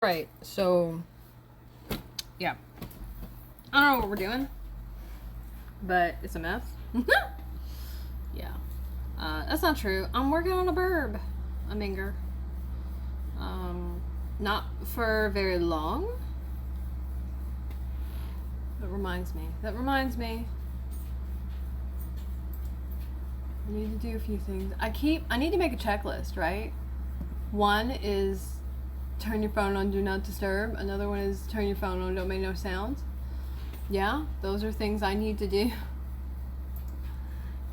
Right, so yeah, I don't know what we're doing, but it's a mess. Yeah, that's not true. I'm working on a burb, a minger. Not for very long. That reminds me. I need to do a few things. I need to make a checklist, right? One is turn your phone on do not disturb. Another one is turn your phone on don't make no sounds. Yeah, those are things I need to do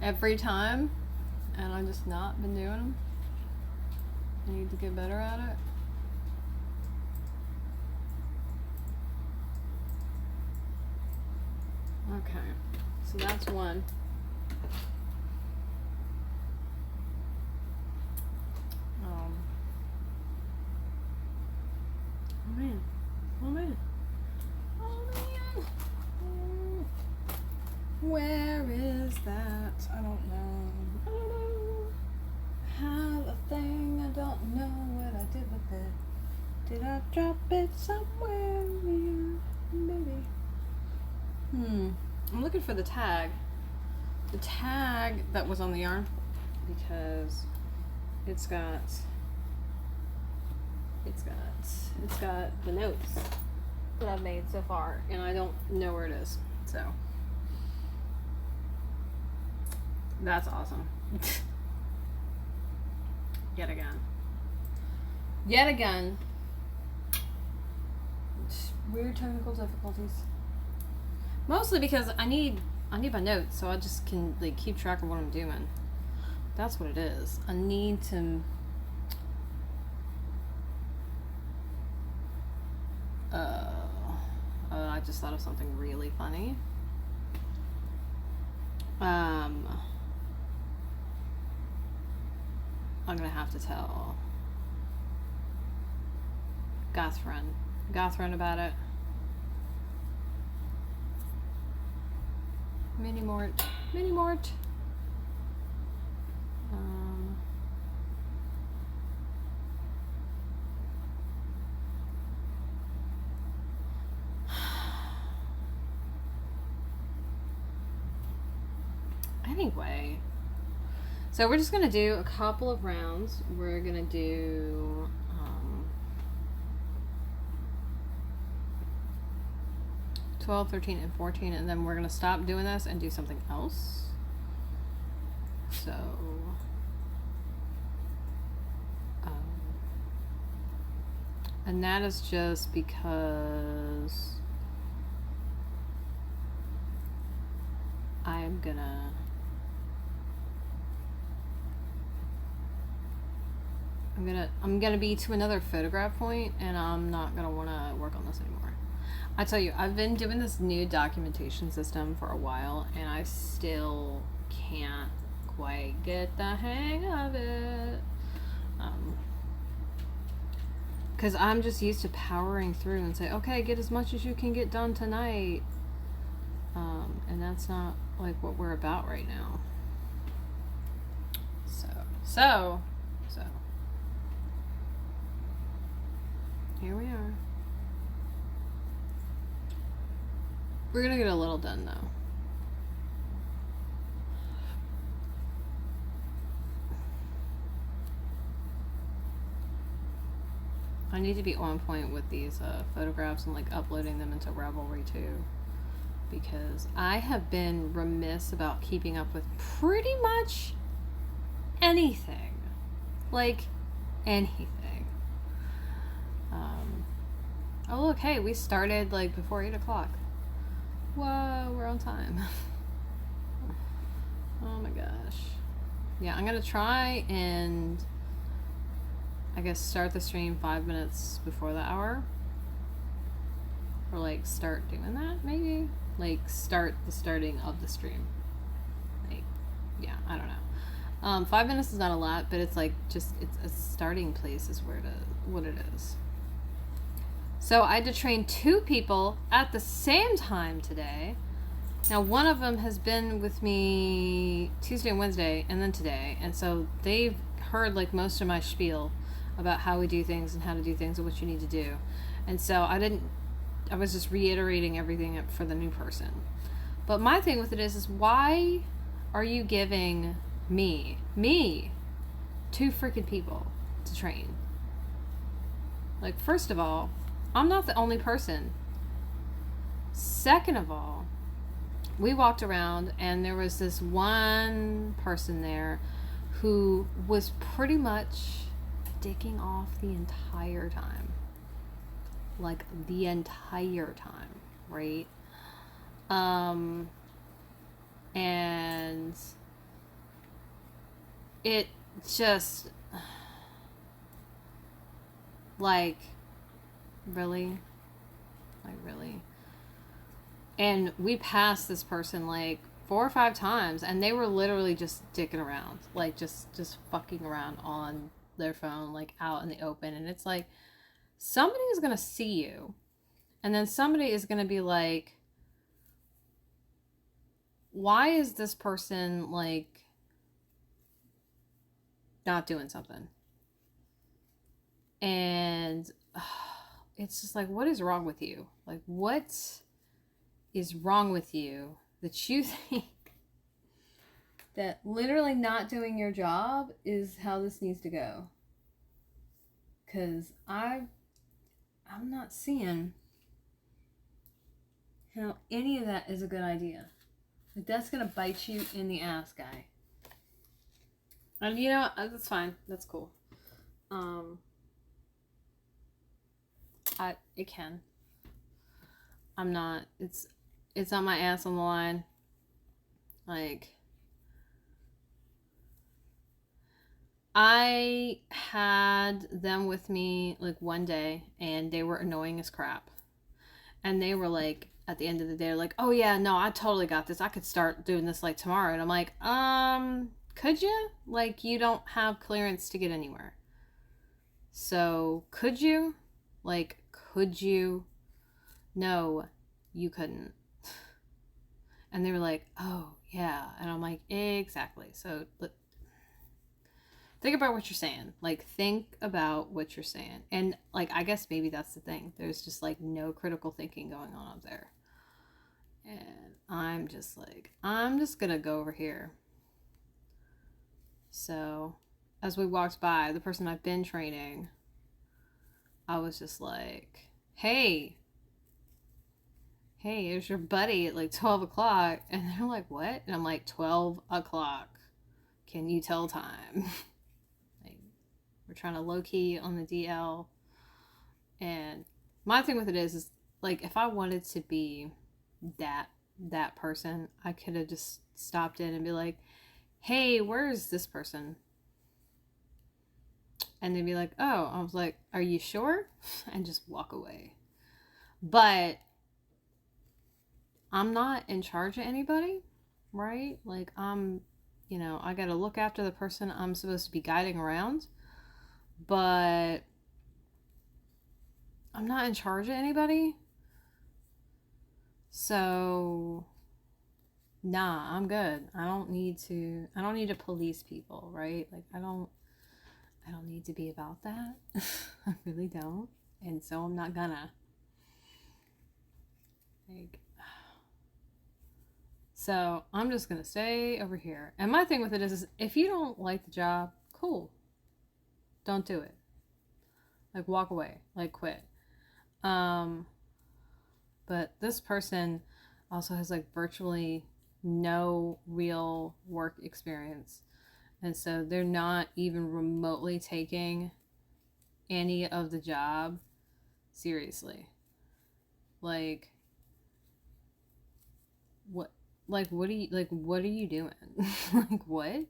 every time, and I've just not been doing them. I need to get better at it. Okay, so that's one. Oh man. Where is that? I don't know. Have a thing, I don't know what I did with it. Did I drop it somewhere here? Maybe. I'm looking for the tag. The tag that was on the yarn, because it's got the notes that I've made so far, and I don't know where it is. So that's awesome. Yet again. Weird technical difficulties. Mostly because I need my notes so I just can like keep track of what I'm doing. That's what it is. I need to I just thought of something really funny. I'm gonna have to tell Gothrin about it. Mini Mort. Anyway, so we're just gonna do a couple of rounds. We're gonna do 12, 13, and 14, and then we're gonna stop doing this and do something else. So and that is just because I'm gonna be to another photograph point, and I'm not gonna want to work on this anymore. I tell you, I've been doing this new documentation system for a while, and I still can't quite get the hang of it. Because I'm just used to powering through and say, okay, get as much as you can get done tonight. And that's not like what we're about right now. So here we are. We're gonna get a little done though. I need to be on point with these photographs and like uploading them into Ravelry too, because I have been remiss about keeping up with pretty much anything. Like anything. Oh look, hey, we started like before 8 o'clock. Whoa, we're on time. Oh my gosh. Yeah, I'm gonna try and I guess start the stream 5 minutes before the hour. Or like start doing that maybe? Like start the starting of the stream. Like, yeah, I don't know. 5 minutes is not a lot, but it's like just it's a starting place is where what it is. So I had to train 2 people at the same time today. Now one of them has been with me Tuesday and Wednesday and then today, and so they've heard like most of my spiel. about how we do things and how to do things and what you need to do. And so I was just reiterating everything for the new person. But my thing with it is why are you giving me, two freaking people to train? Like, first of all, I'm not the only person. Second of all, we walked around and there was this one person there who was pretty much dicking off the entire time. Like, the entire time, right? And it just, like, really? Like, really? And we passed this person like 4 or 5 times, and they were literally just dicking around, like just fucking around on their phone, like out in the open. And it's like, somebody is gonna see you, and then somebody is gonna be like, why is this person like not doing something? And it's just like, what is wrong with you? Like, what is wrong with you that you think that literally not doing your job is how this needs to go? Because I'm not seeing how any of that is a good idea. Like, that's gonna bite you in the ass, guy. And you know, that's fine. That's cool. It can. I'm not. It's on my ass on the line. Like, I had them with me like one day, and they were annoying as crap. And they were like, at the end of the day, like, oh yeah, no, I totally got this. I could start doing this like tomorrow. And I'm like, could you? Like, you don't have clearance to get anywhere. So, could you? Like, could you? No, you couldn't. And they were like, oh yeah. And I'm like, exactly. So, think about what you're saying. Like, think about what you're saying. And, like, I guess maybe that's the thing. There's just, like, no critical thinking going on up there. And I'm just like, I'm just gonna go over here. So, as we walked by, the person I've been training, I was just like, hey, here's your buddy at, like, 12 o'clock. And they're like, what? And I'm like, 12 o'clock. Can you tell time? We're trying to low-key on the DL. And my thing with it is like, if I wanted to be that person, I could have just stopped in and be like, hey, where's this person? And they'd be like, oh. I was like, are you sure? And just walk away. But I'm not in charge of anybody, right? Like, I gotta look after the person I'm supposed to be guiding around. But I'm not in charge of anybody. So, nah, I'm good. I don't need to police people, right? Like, I don't need to be about that. I really don't. And so I'm not gonna. Like, so I'm just gonna stay over here. And my thing with it is if you don't like the job, cool. Don't do it. Like, walk away. Like, quit. But this person also has, like, virtually no real work experience. And so they're not even remotely taking any of the job seriously. Like, what are you doing? Like, what?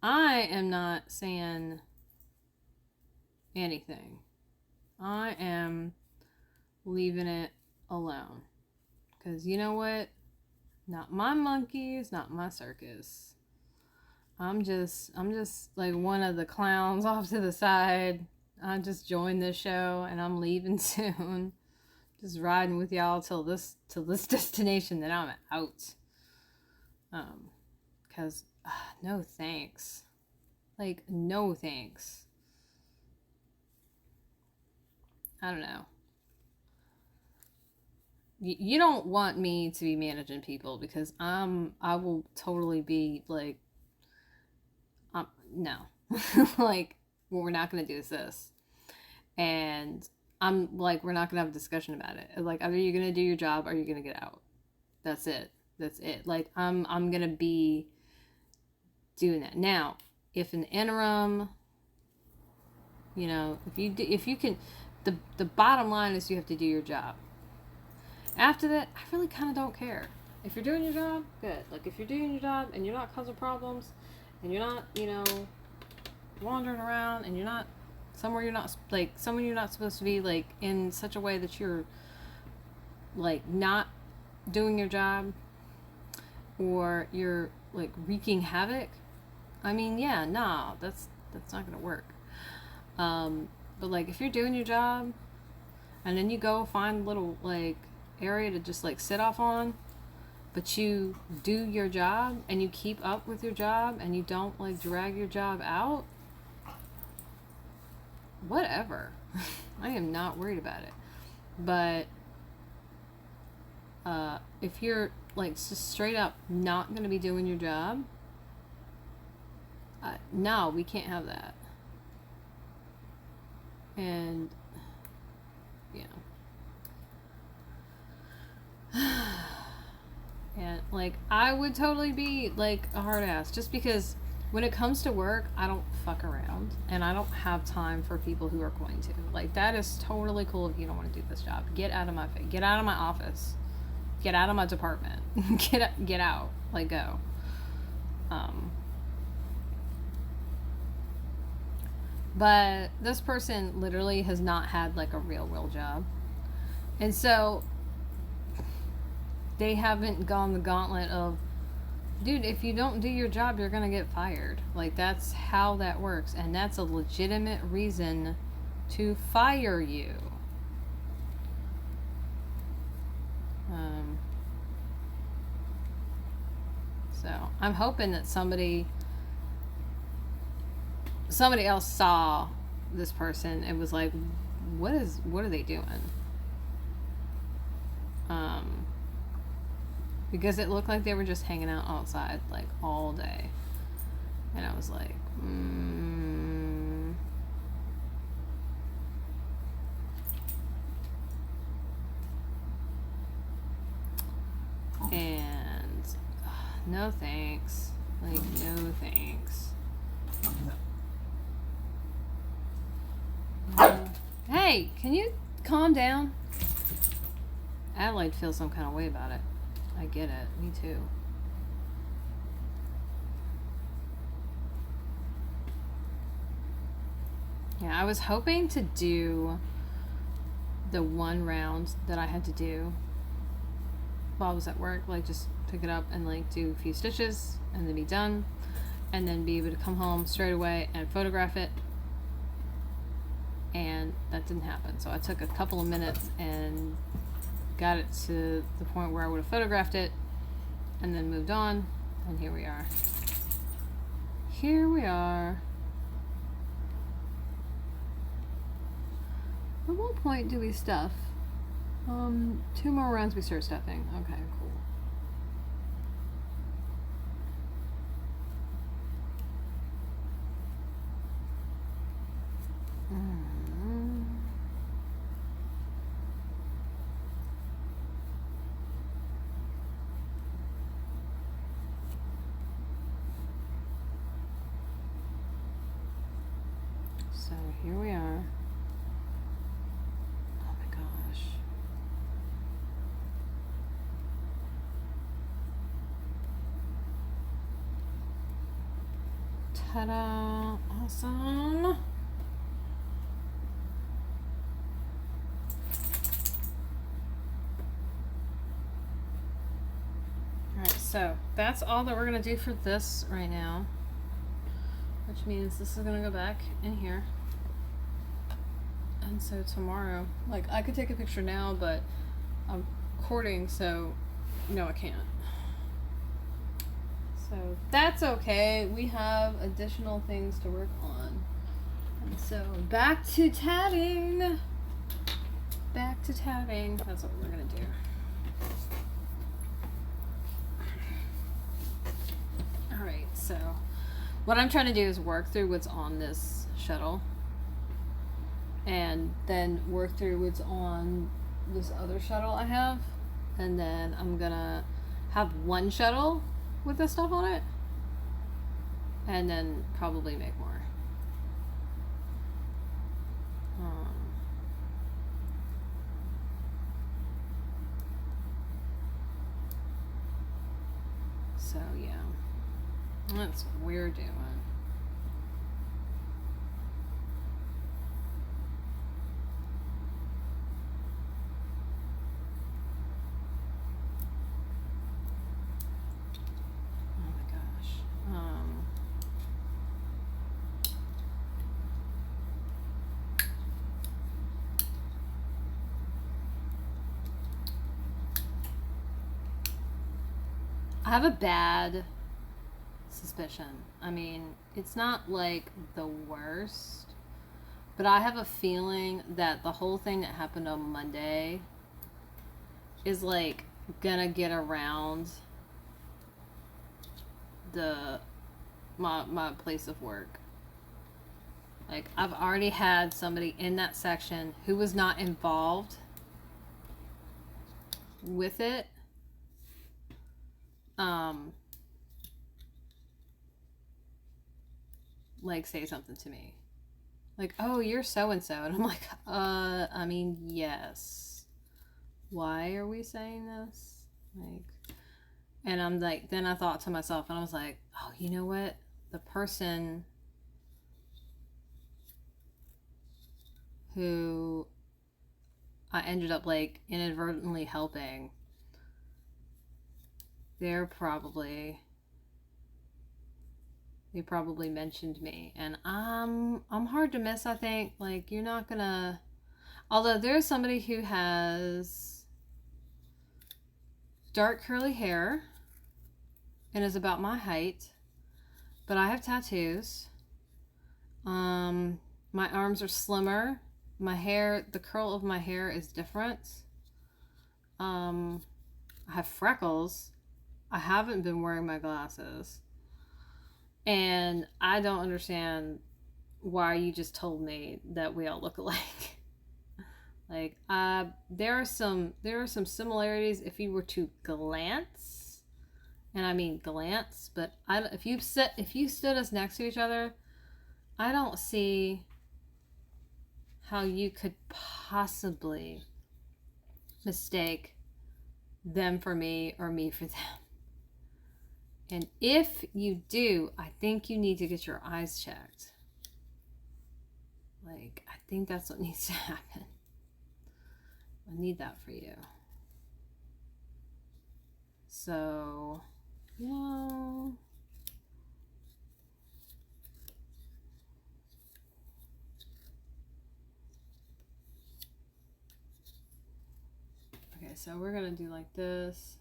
I am not saying anything. I am leaving it alone. Because you know what? Not my monkeys, not my circus. I'm just like one of the clowns off to the side. I just joined this show and I'm leaving soon. Just riding with y'all till this destination that I'm out. Cause no thanks. Like, no thanks. I don't know. You don't want me to be managing people because I will totally be like, no, like, what we're not gonna do is this, and I'm like, we're not gonna have a discussion about it. Like, either you're gonna do your job or you're gonna get out. That's it. That's it. Like, I'm gonna be doing that. Now, if in the interim, you know, if you can, the bottom line is you have to do your job. After that, I really kind of don't care. If you're doing your job, good. Like, if you're doing your job and you're not causing problems, and you're not, you know, wandering around, and you're not somewhere you're not, like, somewhere you're not supposed to be, like, in such a way that you're, like, not doing your job, or you're, like, wreaking havoc, I mean, yeah, nah, that's not gonna work. But, like, if you're doing your job, and then you go find a little, like, area to just, like, sit off on, but you do your job, and you keep up with your job, and you don't, like, drag your job out, whatever. I am not worried about it. But if you're, like, just straight up not going to be doing your job, no, we can't have that. And yeah. And, like, I would totally be, like, a hard ass, just because when it comes to work, I don't fuck around, and I don't have time for people who are going to. Like, that is totally cool if you don't want to do this job. Get out of my face. Get out of my office. Get out of my department. Get out. Like, go. But this person literally has not had, like, a real job. And so they haven't gone the gauntlet of, dude, if you don't do your job, you're gonna get fired. Like, that's how that works, and that's a legitimate reason to fire you. So I'm hoping that somebody else saw this person and was like, what are they doing? Because it looked like they were just hanging out outside, like, all day. And I was like, And no thanks. Like, no thanks. Hey, can you calm down? Adelaide feels some kind of way about it. I get it. Me too. Yeah, I was hoping to do the one round that I had to do while I was at work. Like, just pick it up and, like, do a few stitches and then be done. And then be able to come home straight away and photograph it. And that didn't happen. So I took a couple of minutes and got it to the point where I would have photographed it and then moved on, and here we are. At what point do we stuff? 2 more rounds we start stuffing. Okay, cool. So here we are. Oh my gosh. Ta-da! Awesome. Alright, so that's all that we're going to do for this right now. Which means this is going to go back in here. And so tomorrow, like, I could take a picture now, but I'm recording, so no, I can't. So that's okay. We have additional things to work on. And so back to tatting. to tatting. That's what we're gonna do. Alright, so what I'm trying to do is work through what's on this shuttle and then work through what's on this other shuttle I have, and then I'm gonna have one shuttle with this stuff on it and then probably make more. So yeah, that's what we're doing. Oh my gosh. I have a bad suspicion. I mean, it's not like the worst, but I have a feeling that the whole thing that happened on Monday is like gonna get around my place of work. Like, I've already had somebody in that section who was not involved with it like say something to me like, oh, you're so and so, and I'm like, I mean, yes, why are we saying this? Like, and I'm like, then I thought to myself and I was like, oh, you know what, the person who I ended up like inadvertently helping, they probably mentioned me, and I'm hard to miss, I think. Like, you're not gonna, although there's somebody who has dark curly hair and is about my height, but I have tattoos. My arms are slimmer, my hair, the curl of my hair is different. I have freckles, I haven't been wearing my glasses. And I don't understand why you just told me that we all look alike. Like, there are some similarities if you were to glance, and I mean glance. But if you stood us next to each other, I don't see how you could possibly mistake them for me or me for them. And if you do, I think you need to get your eyes checked. Like, I think that's what needs to happen. I need that for you. So, you know. Okay, so we're going to do like this.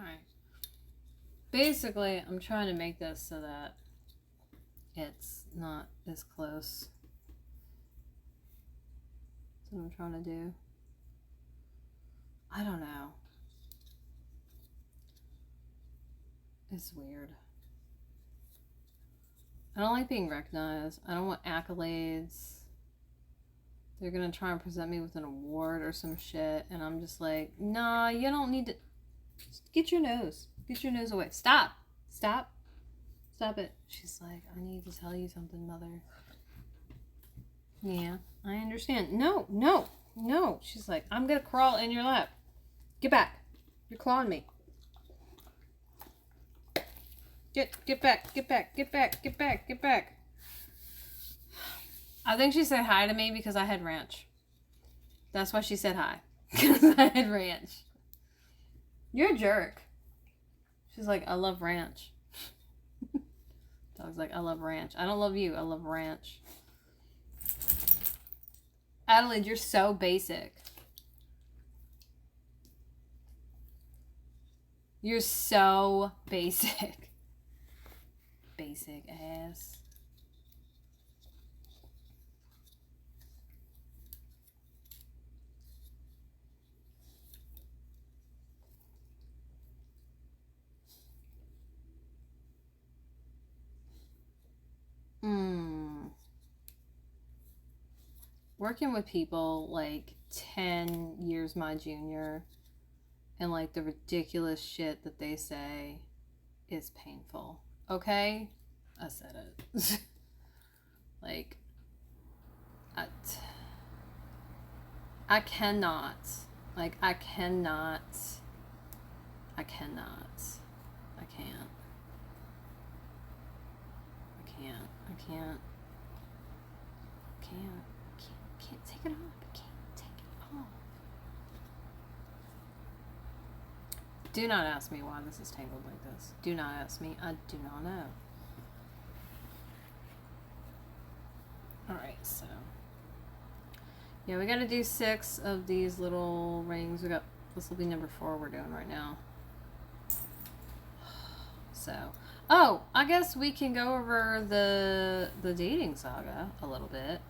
Alright. Basically, I'm trying to make this so that it's not as close. That's what I'm trying to do. I don't know. It's weird. I don't like being recognized. I don't want accolades. They're gonna try and present me with an award or some shit, and I'm just like, nah, you don't need to. Just get your nose away. Stop it. She's like, I need to tell you something, mother. Yeah, I understand. No. She's like, I'm gonna crawl in your lap. Get back. You're clawing me. Get back. Get back. Get back. Get back. Get back. I think she said hi to me because I had ranch. That's why she said hi. Because I had ranch. You're a jerk. She's like, I love ranch. Dog's like, I love ranch. I don't love you. I love ranch. Adelaide, you're so basic. You're so basic. Basic ass. Working with people like 10 years my junior and like the ridiculous shit that they say is painful. Okay? I said it. Like, I cannot. Like, I cannot. I cannot. I can't. I can't. I can't. Can't take it off. I can't take it off. Do not ask me why this is tangled like this. Do not ask me. I do not know. Alright, so. Yeah, we gotta do 6 of these little rings. We got, this will be number 4 we're doing right now. So, oh, I guess we can go over the dating saga a little bit.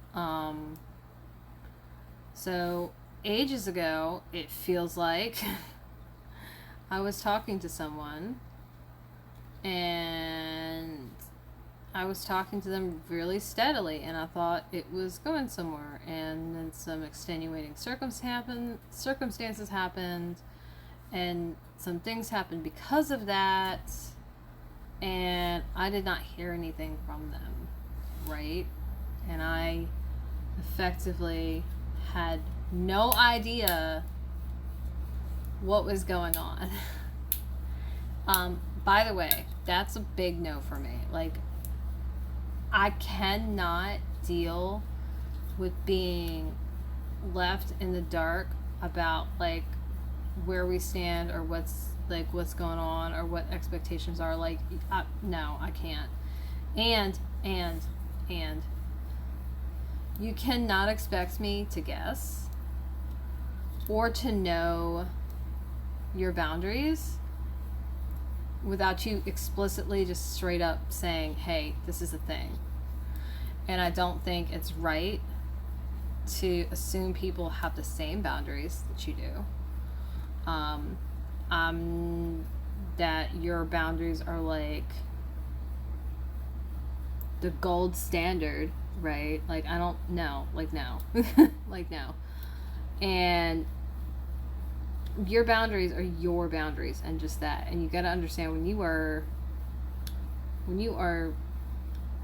So, ages ago, it feels like, I was talking to someone, and I was talking to them really steadily, and I thought it was going somewhere, and then some extenuating circumstances happened, and some things happened because of that, and I did not hear anything from them, right? And I effectively had no idea what was going on. By the way, that's a big no for me. Like, I cannot deal with being left in the dark about like where we stand or what's going on or what expectations are. Like, no, I can't. And you cannot expect me to guess or to know your boundaries without you explicitly just straight up saying, hey, this is a thing. And I don't think it's right to assume people have the same boundaries that you do. That your boundaries are like the gold standard, right? Like, I don't know. Like, no. Like, no. And your boundaries are your boundaries, and just that. And you got to understand when you are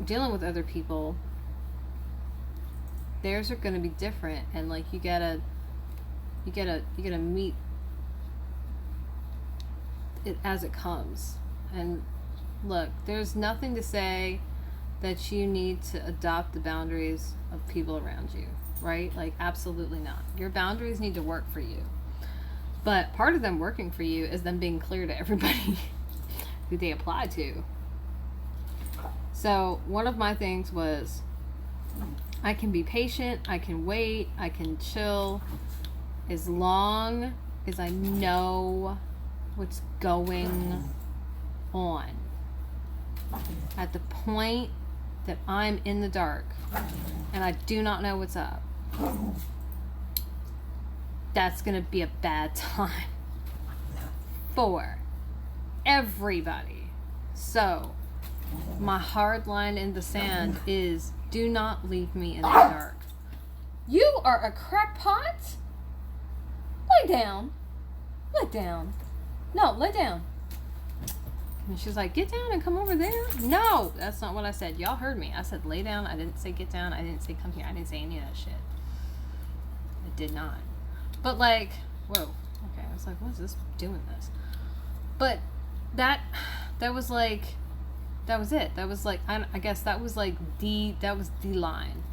dealing with other people, theirs are going to be different, and like you gotta meet it as it comes. And look, there's nothing to say that you need to adopt the boundaries of people around you, right? Like, absolutely not. Your boundaries need to work for you. But part of them working for you is them being clear to everybody who they apply to. So one of my things was, I can be patient, I can wait, I can chill, as long as I know what's going on. At the point that I'm in the dark and I do not know what's up, that's gonna be a bad time for everybody. So my hard line in the sand is, do not leave me in the dark. You are a crackpot? Lay down. Lay down. No, lay down. And she's like, get down and come over there. No, that's not what I said. Y'all heard me. I said lay down. I didn't say get down. I didn't say come here. I didn't say any of that shit. I did not. But like, whoa. Okay, I was like, what is this doing this? But that was like that was it. That was like, I guess that was like that was the line.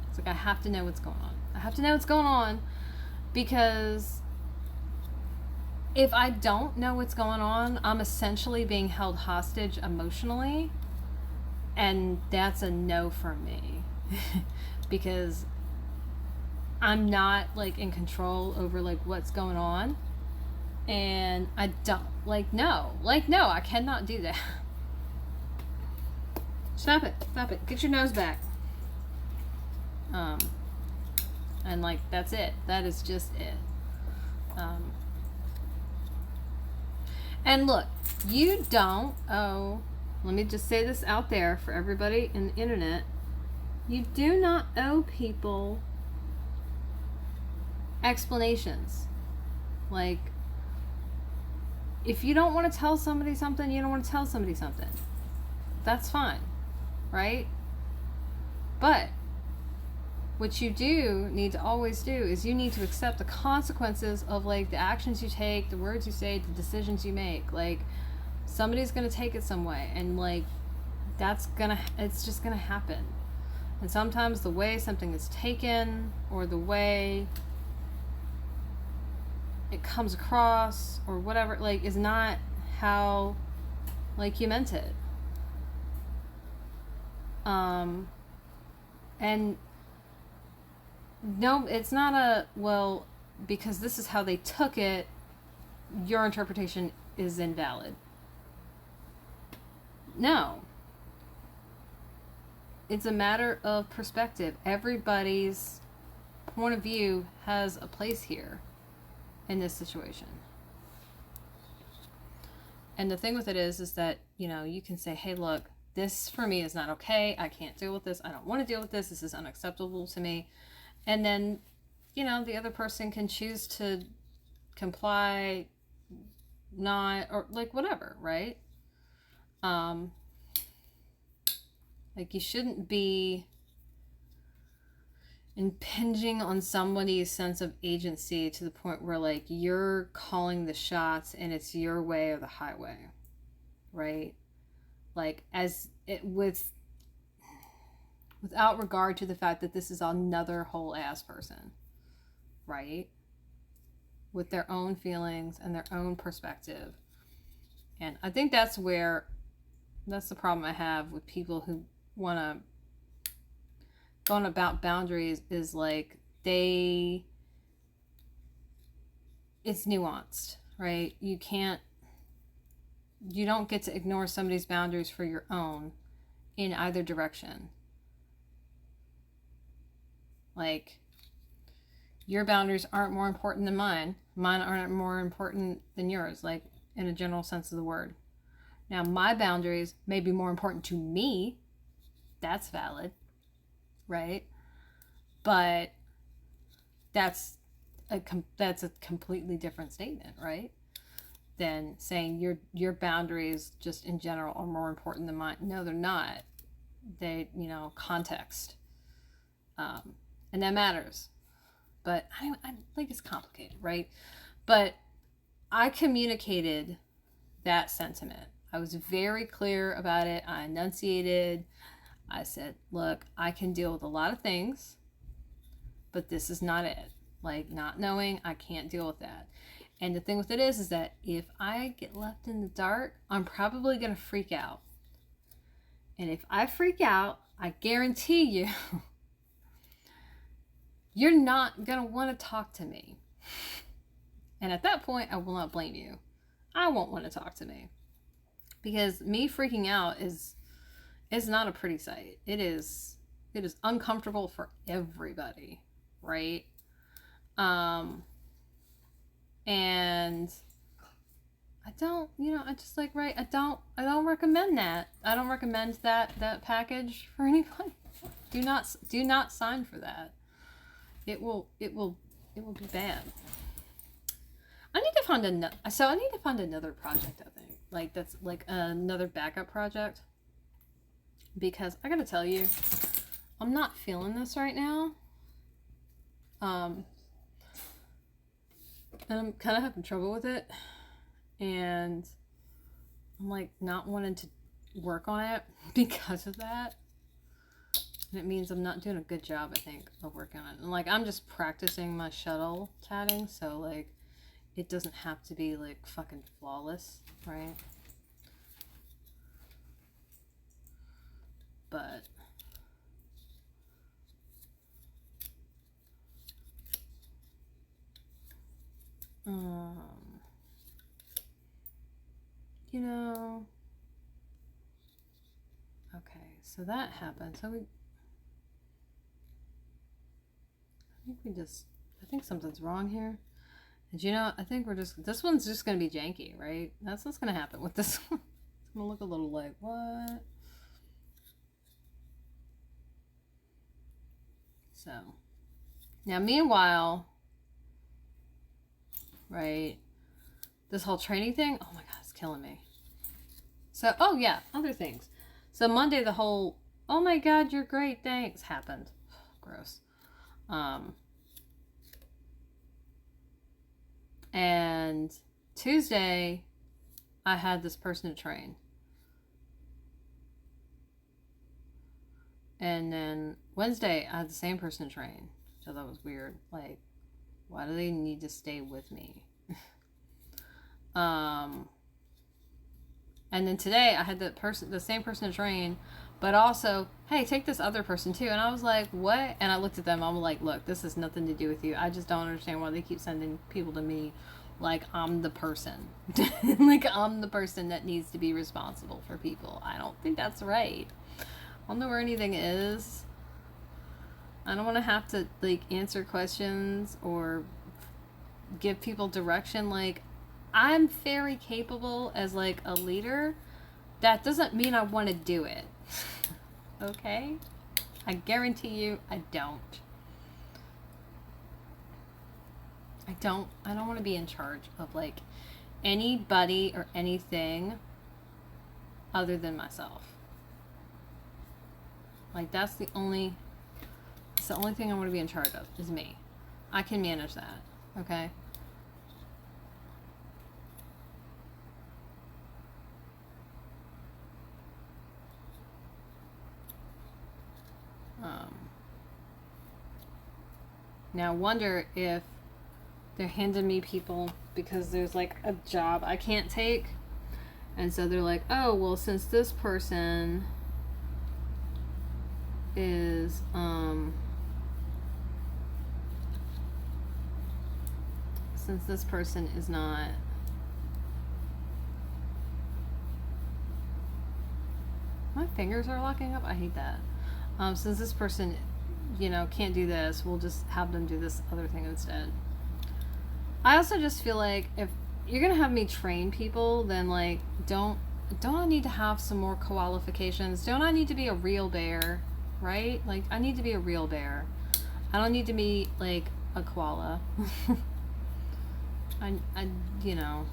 It's like, I have to know what's going on. I have to know what's going on, because if I don't know what's going on, I'm essentially being held hostage emotionally, and that's a no for me. Because I'm not like in control over like what's going on, and I don't no, I cannot do that. Stop it, get your nose back. And like, that's it, that is just it. And look, you don't owe, let me just say this out there for everybody in the internet, you do not owe people explanations. Like, if you don't want to tell somebody something, you don't want to tell somebody something. That's fine, right? But what you do need to always do is you need to accept the consequences of like the actions you take, the words you say, the decisions you make. Like, somebody's gonna take it some way, and like it's just gonna happen. And sometimes the way something is taken, or the way it comes across, or whatever, like, is not how like you meant it. And no, it's not a, well, because this is how they took it, your interpretation is invalid. No. It's a matter of perspective. Everybody's point of view has a place here in this situation. And the thing with it is that, you know, you can say, hey, look, this for me is not okay. I can't deal with this. I don't want to deal with this. This is unacceptable to me. And then, you know, the other person can choose to comply, not, or like whatever, right? Like, you shouldn't be impinging on somebody's sense of agency to the point where like you're calling the shots and it's your way or the highway, right? Like, as it without regard to the fact that this is another whole ass person, right? With their own feelings and their own perspective. And I think that's the problem I have with people who want to go on about boundaries, is like it's nuanced, right? You don't get to ignore somebody's boundaries for your own in either direction. Like, your boundaries aren't more important than mine. Mine aren't more important than yours, like, in a general sense of the word. Now, my boundaries may be more important to me. That's valid, right? But that's a completely different statement, right? Than saying your boundaries just in general are more important than mine. No, they're not. They, you know, context. And that matters. But I think it's complicated, right? But I communicated that sentiment. I was very clear about it. I enunciated. I said, look, I can deal with a lot of things, but this is not it. Like, not knowing, I can't deal with that. And the thing with it is that if I get left in the dark, I'm probably going to freak out. And if I freak out, I guarantee you, you're not going to want to talk to me. And at that point, I will not blame you. I won't want to talk to me. Because me freaking out is not a pretty sight. It is uncomfortable for everybody, right? And I don't, I just like, right, I don't recommend that. I don't recommend that package for anybody. Do not sign for that. It will be bad. I need to find another project, I think. Like, that's like another backup project. Because I gotta tell you, I'm not feeling this right now. And I'm kind of having trouble with it. And I'm like not wanting to work on it because of that. And it means I'm not doing a good job, I think, of working on it. And like, I'm just practicing my shuttle tatting, so like, it doesn't have to be like fucking flawless, right? But you know, okay, so that happened. So I think something's wrong here. And you know, I think this one's just gonna be janky, right? That's what's gonna happen with this one. It's gonna look a little like, what? So, now meanwhile, right, this whole training thing, oh my god, it's killing me. So, oh yeah, other things. So Monday, the whole, oh my god, you're great, thanks, happened. Gross. And Tuesday, I had this person to train. And then Wednesday, I had the same person to train. So that was weird. Like, why do they need to stay with me? And then today, I had the same person to train, but also, hey, take this other person too. And I was like, what? And I looked at them. I'm like, look, this has nothing to do with you. I just don't understand why they keep sending people to me like I'm the person. Like I'm the person that needs to be responsible for people. I don't think that's right. I don't know where anything is. I don't want to have to like answer questions or give people direction. Like, I'm very capable as like a leader. That doesn't mean I want to do it. Okay? I guarantee you I don't. I don't want to be in charge of like anybody or anything other than myself. Like it's the only thing I want to be in charge of is me. I can manage that. Okay? Now wonder if they're handing me people because there's like a job I can't take, and so they're like, oh well, since this person is not my fingers are locking up. I hate that. Since this person, you know, can't do this, we'll just have them do this other thing instead. I also just feel like if you're gonna have me train people, then like don't I need to have some more qualifications? Don't I need to be a real bear, right? Like I need to be a real bear. I don't need to be like a koala. I you know,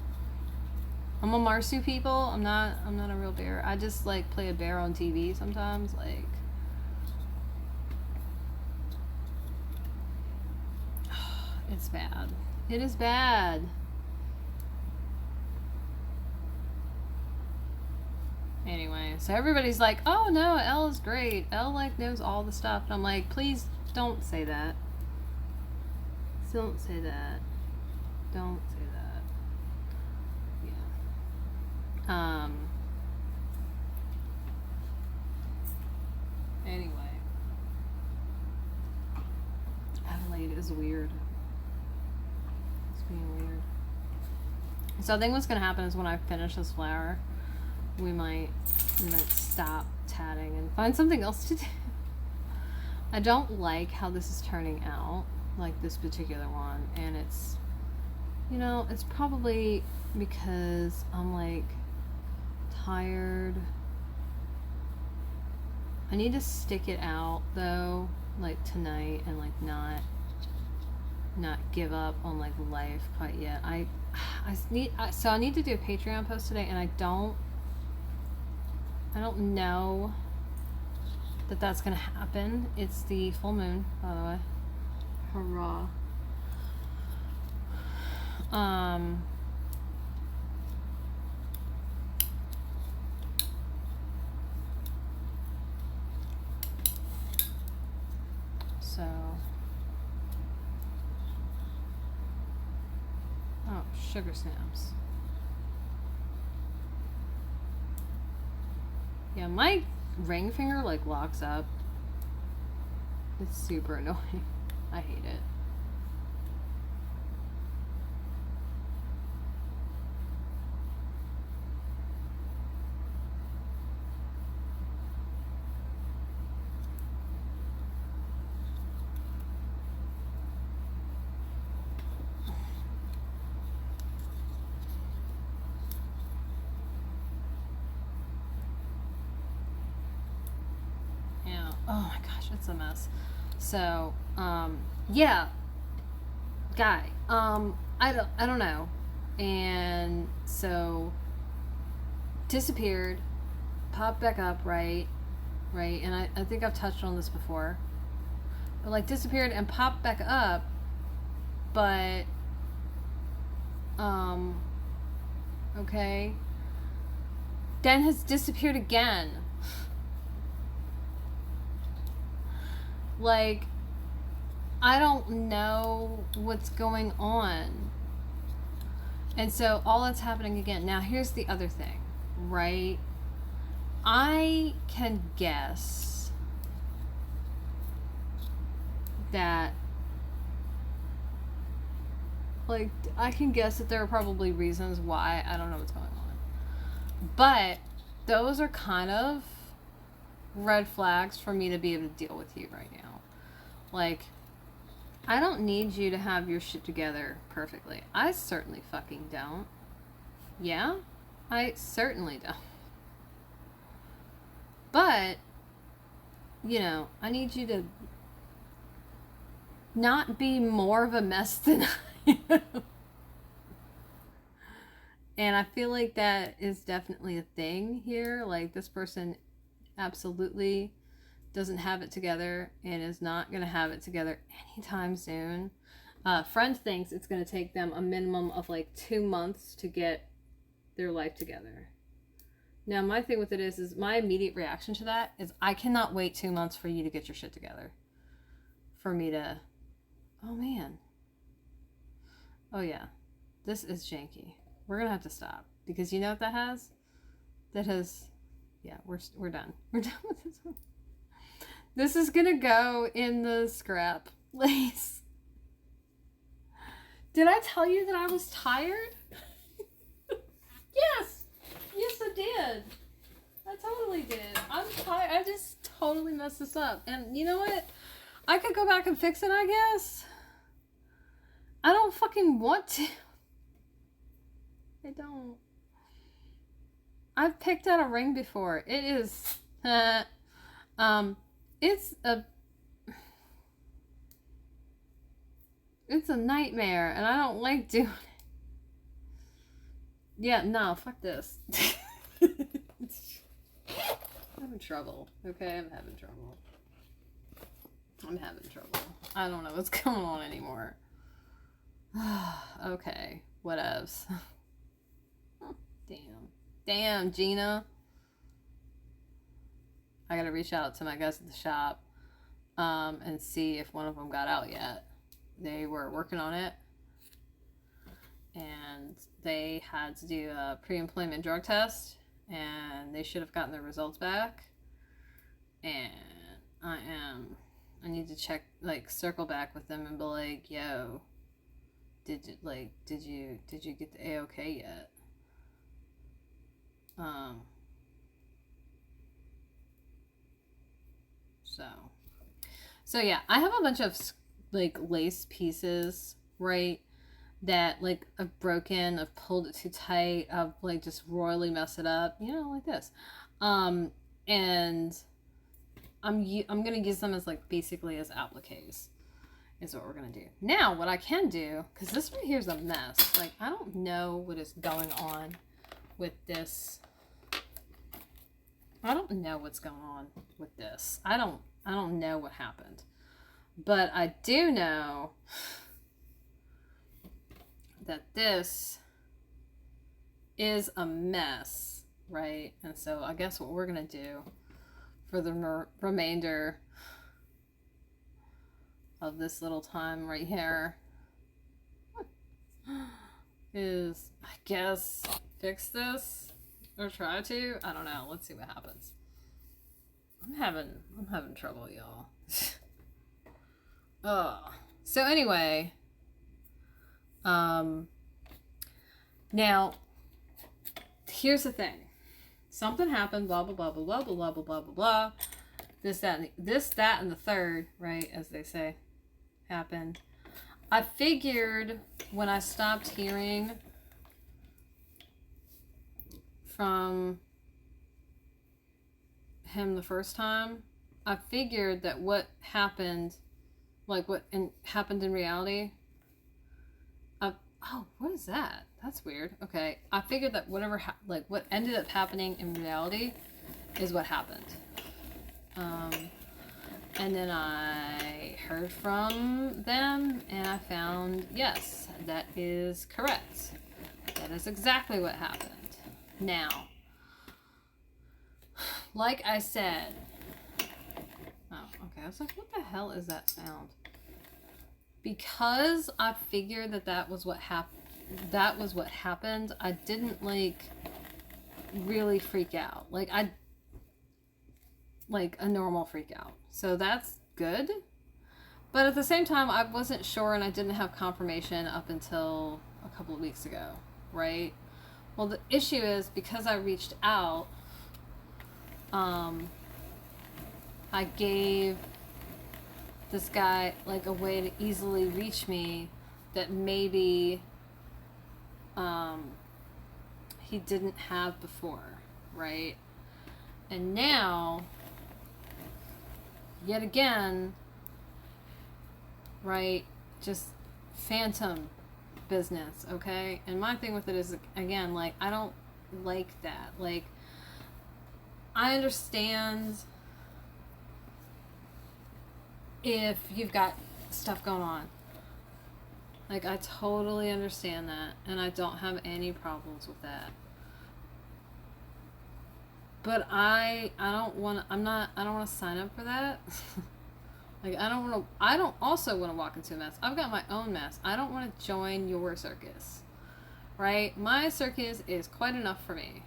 I'm a marsu people. I'm not a real bear. I just like play a bear on TV sometimes. Like, it's bad. It is bad. Anyway, so everybody's like, oh no, Elle is great. Elle like knows all the stuff. And I'm like, please don't say that. Don't say that. Don't say that. Yeah. Anyway. Adelaide is weird. It's being weird. So I think what's gonna happen is when I finish this flower, we might stop tatting and find something else to do. I don't like how this is turning out, like this particular one, and it's, you know, it's probably because I'm like tired. I need to stick it out though, like tonight, and like not give up on like life quite yet. So I need to do a Patreon post today, and I don't know that that's gonna happen. It's the full moon, by the way. Hurrah. So, oh, sugar snaps. Yeah, my ring finger like locks up. It's super annoying. I hate it. Yeah. Oh my gosh, it's a mess. So, yeah, guy. I don't know. And so disappeared, popped back up, right? Right. And I think I've touched on this before. But like disappeared and popped back up, but okay. Then has disappeared again. Like, I don't know what's going on. And so all that's happening again. Now, here's the other thing, right? I can guess that, like, I can guess that there are probably reasons why. I don't know what's going on. But those are kind of red flags for me to be able to deal with you right now. Like, I don't need you to have your shit together perfectly. I certainly fucking don't. Yeah? I certainly don't. But, you know, I need you to not be more of a mess than I am. And I feel like that is definitely a thing here. Like, this person absolutely doesn't have it together and is not going to have it together anytime soon. Friend thinks it's going to take them a minimum of like 2 months to get their life together. Now, my thing with it is my immediate reaction to that is I cannot wait 2 months for you to get your shit together. For me to, oh man. Oh yeah, this is janky. We're going to have to stop because you know what that has? That has, yeah, we're done. We're done with this one. This is going to go in the scrap place. Did I tell you that I was tired? Yes. Yes, I did. I totally did. I'm tired. I just totally messed this up. And you know what? I could go back and fix it, I guess. I don't fucking want to. I don't. I've picked out a ring before. It is, it's a nightmare, and I don't like doing it. Yeah, no, fuck this. I'm having trouble. Okay, I'm having trouble. I don't know what's going on anymore. Okay, whatevs. Damn, Gina. I gotta reach out to my guys at the shop and see if one of them got out yet. They were working on it, and they had to do a pre-employment drug test, and they should have gotten their results back. And I need to check, like, circle back with them and be like, yo, did you get the A-OK yet? So yeah, I have a bunch of like lace pieces, right, that like I've broken, I've pulled it too tight, I've like just royally messed it up, you know, like this. And I'm gonna use them as like basically as appliques is what we're gonna do. Now what I can do, because this right here is a mess, like I don't know what is going on with this. I don't know what's going on with this. I don't know what happened. But I do know that this is a mess, right? And so I guess what we're going to do for the remainder of this little time right here is, I guess, fix this or try to. I don't know. Let's see what happens. I'm having trouble, y'all. Ugh. So anyway, now here's the thing. Something happened, blah blah blah blah blah blah blah blah blah blah. This, that, and the third, right, as they say, happened. I figured when I stopped hearing from him the first time, I figured that what happened, like what happened in reality. Oh, what is that? That's weird. Okay, I figured that whatever like what ended up happening in reality is what happened. And then I heard from them and I found, yes, that is correct. That is exactly what happened. Now, like I said, oh, okay, I was like, what the hell is that sound? Because I figured that was what happened, I didn't, like, really freak out. Like a normal freak out. So that's good. But at the same time, I wasn't sure and I didn't have confirmation up until a couple of weeks ago, right? Well, the issue is because I reached out, I gave this guy like a way to easily reach me that maybe he didn't have before, right? And now, yet again, right, just phantom business, okay? And my thing with it is, again, like, I don't like that. Like, I understand if you've got stuff going on. Like, I totally understand that, and I don't have any problems with that. But I don't want to sign up for that. Like, I don't also want to walk into a mess. I've got my own mess. I don't want to join your circus. Right? My circus is quite enough for me.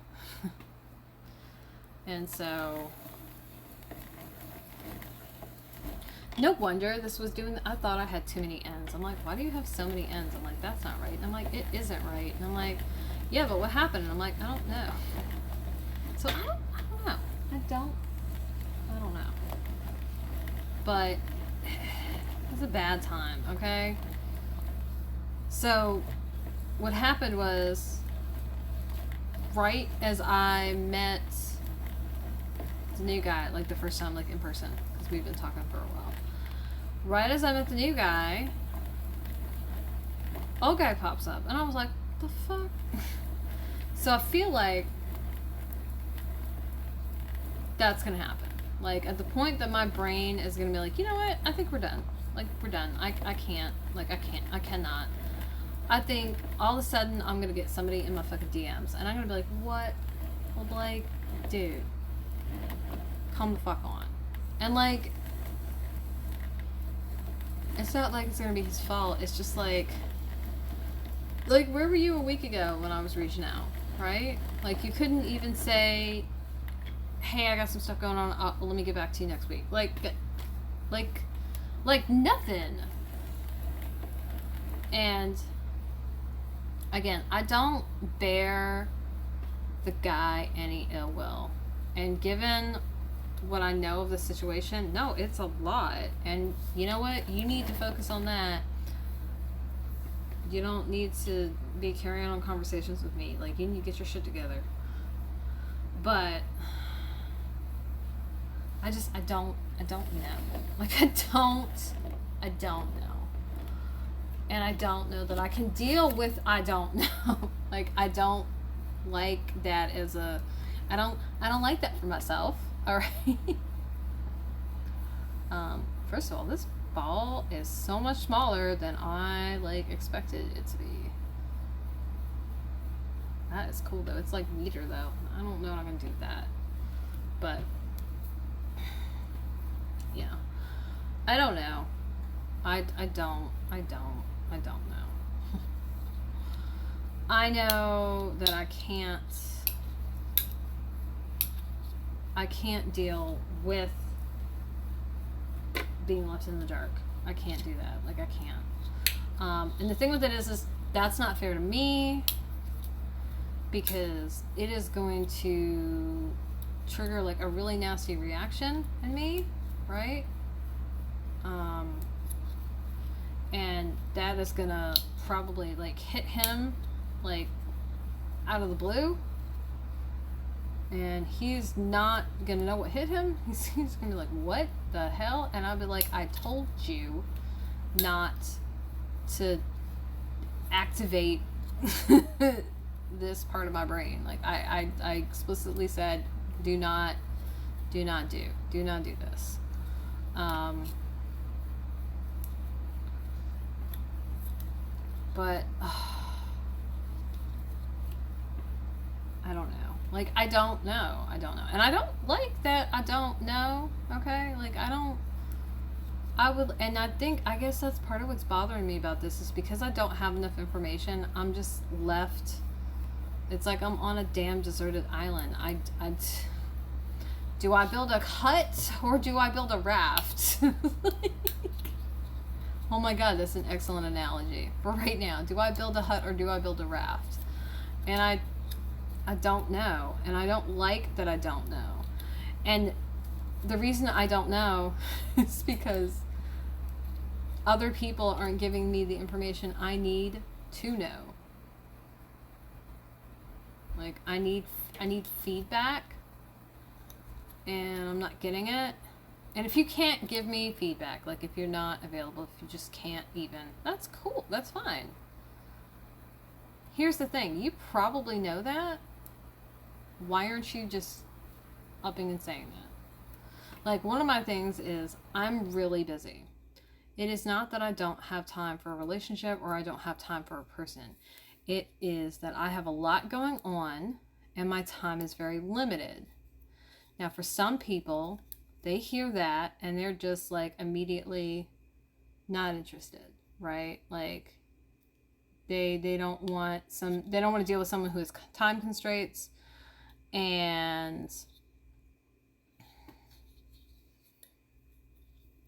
And so, no wonder this was doing, I thought I had too many ends. I'm like, why do you have so many ends? I'm like, that's not right. And I'm like, it isn't right. And I'm like, yeah, but what happened? And I'm like, I don't know. So I don't know. I don't know. But it was a bad time, okay? So what happened was, right as I met the new guy, like the first time, like in person, because we've been talking for a while. Right as I met the new guy, old guy pops up, and I was like, the fuck? So I feel like that's gonna happen. Like, at the point that my brain is gonna be like, you know what, I think we're done. Like, we're done. I cannot. I think all of a sudden I'm gonna get somebody in my fucking DMs, and I'm gonna be like, what? Well, like, dude, come the fuck on. And, like, it's not like it's gonna be his fault. It's just like, where were you a week ago when I was reaching out, right? Like, you couldn't even say, hey, I got some stuff going on, let me get back to you next week. Like nothing. And again, I don't bear the guy any ill will. And given what I know of the situation, no, it's a lot. And you know what? You need to focus on that. You don't need to be carrying on conversations with me. Like, you need to get your shit together. But I don't know. Like, I don't know. And I don't know that I can deal with I don't know. Like, I don't like that as a, I don't like that for myself. Alright? First of all, this ball is so much smaller than I, like, expected it to be. That is cool, though. It's, like, meter, though. I don't know what I'm gonna do with that. But, yeah. I don't know. I don't know. I know that I can't deal with being left in the dark. I can't do that. Like, I can't. And the thing with it is that's not fair to me, because it is going to trigger like a really nasty reaction in me, right? And that is gonna probably like hit him like out of the blue, and he's not gonna know what hit him. He's gonna be like, what the hell? And I'll be like, I told you not to activate this part of my brain. Like, I explicitly said, do not do this. But I don't know. Like, I don't know. And I don't like that I don't know, okay? Like, and I guess that's part of what's bothering me about this, is because I don't have enough information, I'm just left, it's like I'm on a damn deserted island. Do I build a hut or do I build a raft? Oh my god, that's an excellent analogy for right now. Do I build a hut or do I build a raft? And I don't know. And I don't like that I don't know. And the reason I don't know is because other people aren't giving me the information I need to know. Like, I need feedback, and I'm not getting it. And if you can't give me feedback, like if you're not available, if you just can't even, that's cool. That's fine. Here's the thing. You probably know that. Why aren't you just upping and saying that? Like, one of my things is I'm really busy. It is not that I don't have time for a relationship or I don't have time for a person. It is that I have a lot going on and my time is very limited. Now, for some people, they hear that and they're just like immediately not interested, right? Like, they don't want to deal with someone who has time constraints, and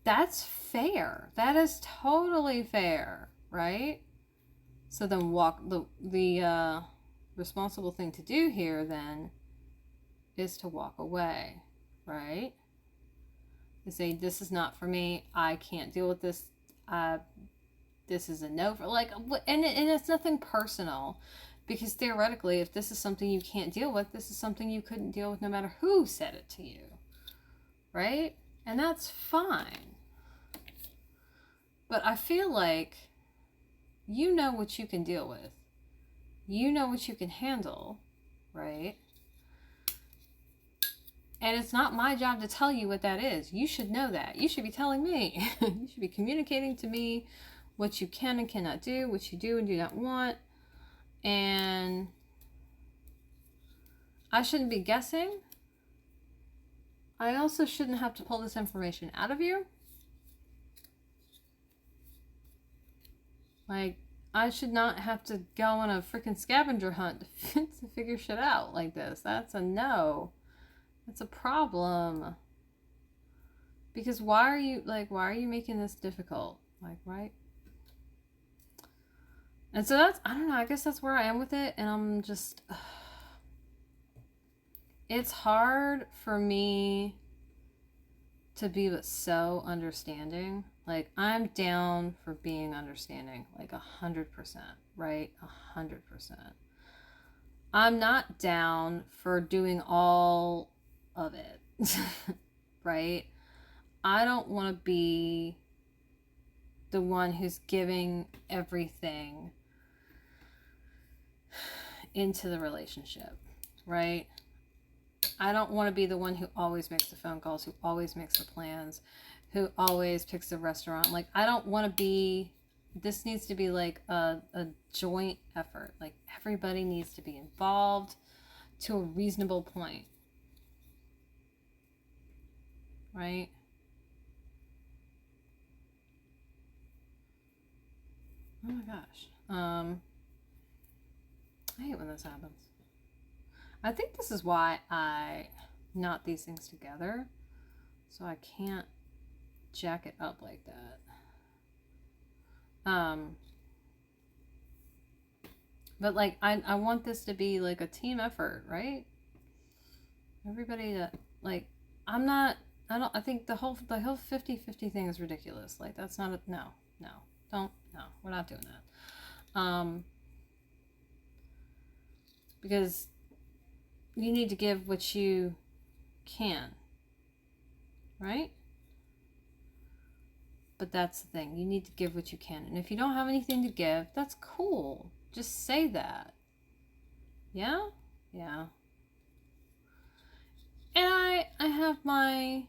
that's fair. That is totally fair, right? So then the responsible thing to do here then is to walk away, right? To say, this is not for me. I can't deal with this. This is a no for, like, and it's nothing personal, because theoretically, if this is something you can't deal with, this is something you couldn't deal with no matter who said it to you, right? And that's fine. But I feel like you know what you can deal with. You know what you can handle, right? And it's not my job to tell you what that is. You should know that. You should be telling me. You should be communicating to me what you can and cannot do, what you do and do not want. And I shouldn't be guessing. I also shouldn't have to pull this information out of you. Like, I should not have to go on a freaking scavenger hunt to figure shit out like this. That's a no. That's a problem. Because why are you making this difficult? Like, right? And so that's, I don't know, I guess that's where I am with it. And I'm just, it's hard for me to be so understanding. Like, I'm down for being understanding, like 100%, right? 100%. I'm not down for doing all of it, right? I don't want to be the one who's giving everything into the relationship, right? I don't want to be the one who always makes the phone calls, who always makes the plans, who always picks the restaurant. Like, I don't want to be, this needs to be like a joint effort. Like, everybody needs to be involved to a reasonable point, right? Oh my gosh. I hate when this happens. I think this is why I knot these things together, so I can't jack it up like that. But like I want this to be like a team effort, right? Everybody that like I think the whole 50-50 thing is ridiculous. Like that's not no, we're not doing that. Because you need to give what you can, right? But that's the thing, you need to give what you can, and if you don't have anything to give, that's cool. Just say that. Yeah. And I have my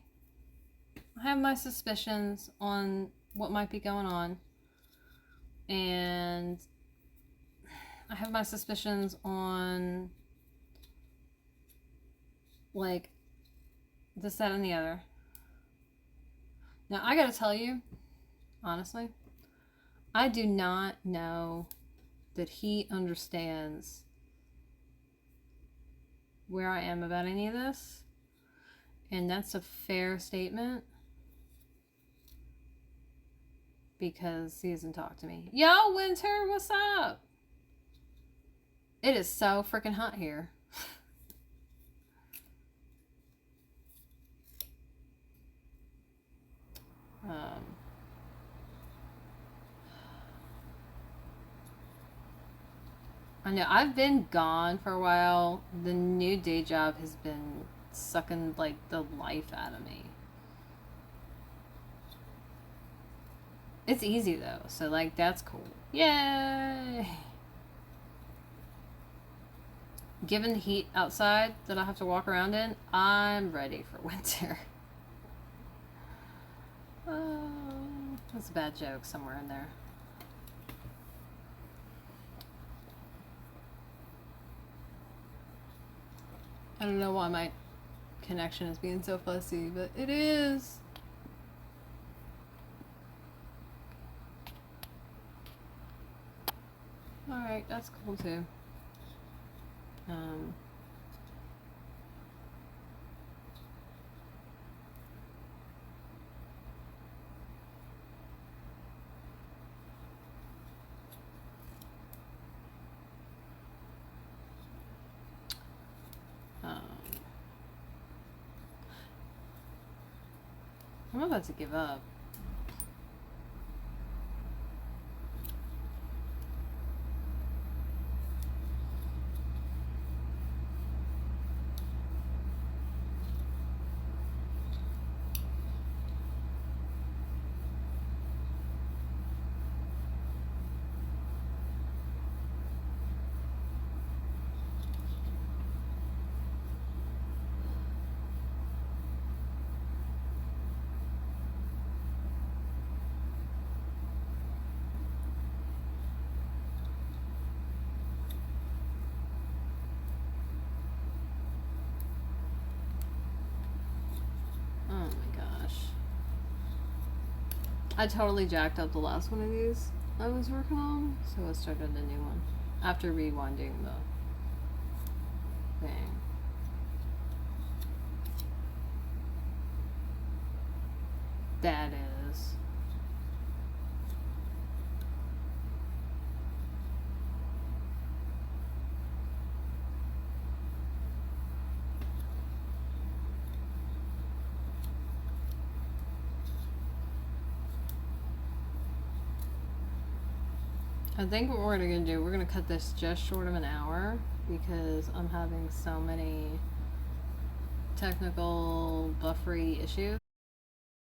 suspicions on what might be going on, and I have my suspicions on like this, that, and the other. Now I gotta tell you, honestly, I do not know that he understands where I am about any of this, and that's a fair statement because he hasn't talked to me. Yo, Winter, what's up? It is so freaking hot here. I know I've been gone for a while. The new day job has been sucking like the life out of me. It's easy though, so like that's cool. Yay! Given the heat outside that I have to walk around in, I'm ready for winter. That's a bad joke somewhere in there. I don't know why my connection is being so fussy, but it is. Alright, that's cool too. I'm about to give up. I totally jacked up the last one of these I was working on, so I started a new one after rewinding the thing. That is. I think what we're gonna do, we're gonna cut this just short of an hour because I'm having so many technical buffery issues.